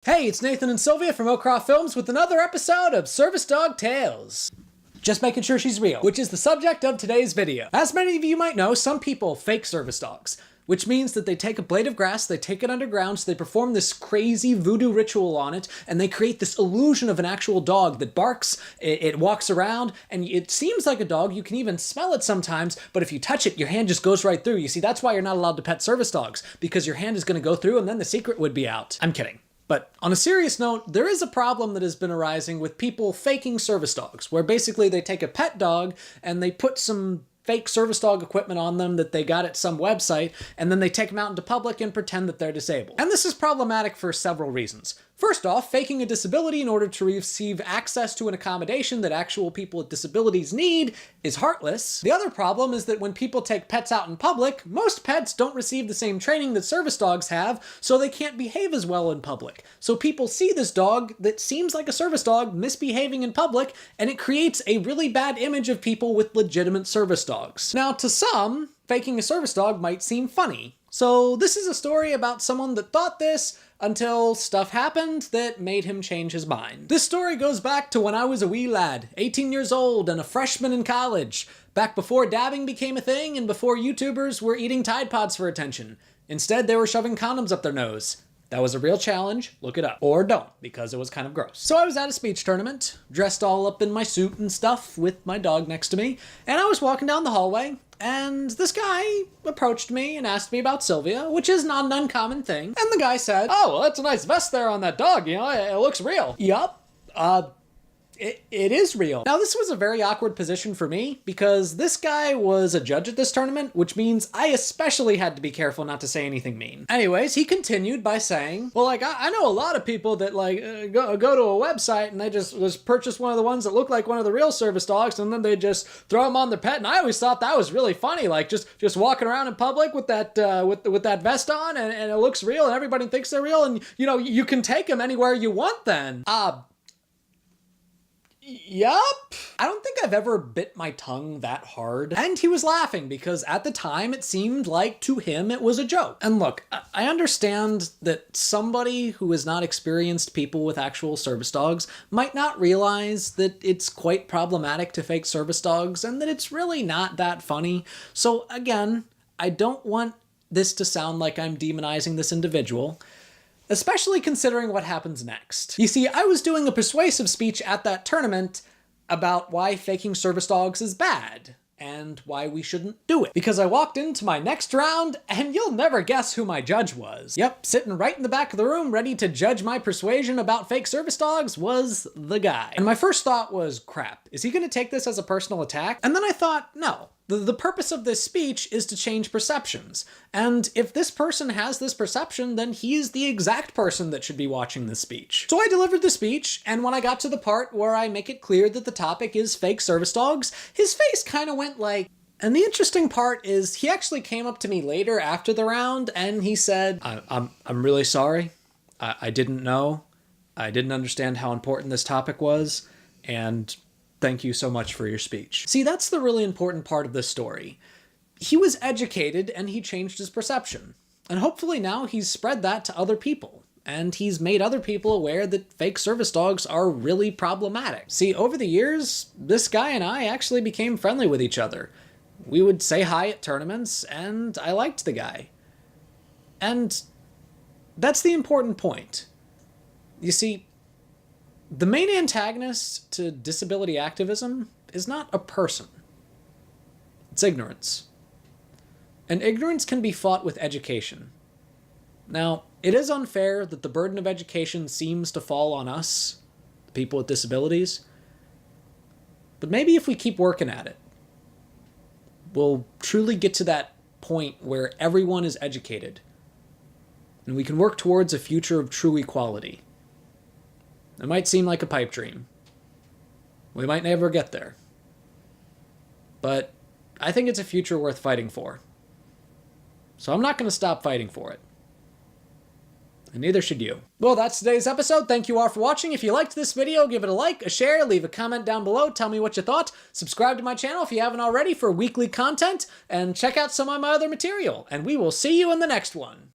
Hey, it's Nathan and Sylvia from O'Croft Films with another episode of Service Dog Tales. Just making sure she's real, which is the subject of today's video. As many of you might know, some people fake service dogs, which means that they take a blade of grass, they take it underground, so they perform this crazy voodoo ritual on it, and they create this illusion of an actual dog that barks, it walks around, and it seems like a dog. You can even smell it sometimes, but if you touch it, your hand just goes right through. You see, that's why you're not allowed to pet service dogs, because your hand is going to go through and then the secret would be out. I'm kidding. But on a serious note, there is a problem that has been arising with people faking service dogs, where basically they take a pet dog and they put some fake service dog equipment on them that they got at some website, and then they take them out into public and pretend that they're disabled. And this is problematic for several reasons. First off, faking a disability in order to receive access to an accommodation that actual people with disabilities need is heartless. The other problem is that when people take pets out in public, most pets don't receive the same training that service dogs have, so they can't behave as well in public. So people see this dog that seems like a service dog misbehaving in public, and it creates a really bad image of people with legitimate service dogs. Now, to some, faking a service dog might seem funny. So this is a story about someone that thought this until stuff happened that made him change his mind. This story goes back to when I was a wee lad, 18 years old and a freshman in college, back before dabbing became a thing and before YouTubers were eating Tide Pods for attention. Instead, they were shoving condoms up their nose. That was a real challenge, look it up. Or don't, because it was kind of gross. So I was at a speech tournament, dressed all up in my suit and stuff with my dog next to me, and I was walking down the hallway, and this guy approached me and asked me about Sylvia, which is not an uncommon thing. And the guy said, "Oh, well, that's a nice vest there on that dog, you know, it looks real." Yup, it is real. Now, this was a very awkward position for me because this guy was a judge at this tournament, which means I especially had to be careful not to say anything mean. Anyways, he continued by saying, well, like, I know a lot of people that go to a website and they just purchase one of the ones that look like one of the real service dogs, and then they just throw them on their pet. And I always thought that was really funny, like just walking around in public with that with that vest on, and it looks real and everybody thinks they're real, and you know, you can take them anywhere you want then. Yup. I don't think I've ever bit my tongue that hard. And he was laughing because at the time it seemed like to him it was a joke. And look, I understand that somebody who has not experienced people with actual service dogs might not realize that it's quite problematic to fake service dogs and that it's really not that funny. So again, I don't want this to sound like I'm demonizing this individual, especially considering what happens next. You see, I was doing a persuasive speech at that tournament about why faking service dogs is bad and why we shouldn't do it. Because I walked into my next round and you'll never guess who my judge was. Yep, sitting right in the back of the room ready to judge my persuasion about fake service dogs was the guy. And my first thought was, crap, is he gonna take this as a personal attack? And then I thought, no. The purpose of this speech is to change perceptions. And if this person has this perception, then he is the exact person that should be watching this speech. So I delivered the speech, and when I got to the part where I make it clear that the topic is fake service dogs, his face kind of went like... And the interesting part is he actually came up to me later after the round and he said, I'm really sorry. I didn't know. I didn't understand how important this topic was, and thank you so much for your speech. See, that's the really important part of this story. He was educated and he changed his perception. And hopefully now he's spread that to other people. And he's made other people aware that fake service dogs are really problematic. See, over the years, this guy and I actually became friendly with each other. We would say hi at tournaments, and I liked the guy. And that's the important point. You see, the main antagonist to disability activism is not a person. It's ignorance. And ignorance can be fought with education. Now, it is unfair that the burden of education seems to fall on us, the people with disabilities, but maybe if we keep working at it, we'll truly get to that point where everyone is educated, and we can work towards a future of true equality. It might seem like a pipe dream. We might never get there. But I think it's a future worth fighting for. So I'm not going to stop fighting for it. And neither should you. Well, that's today's episode. Thank you all for watching. If you liked this video, give it a like, a share, leave a comment down below, tell me what you thought. Subscribe to my channel if you haven't already for weekly content, and check out some of my other material. And we will see you in the next one.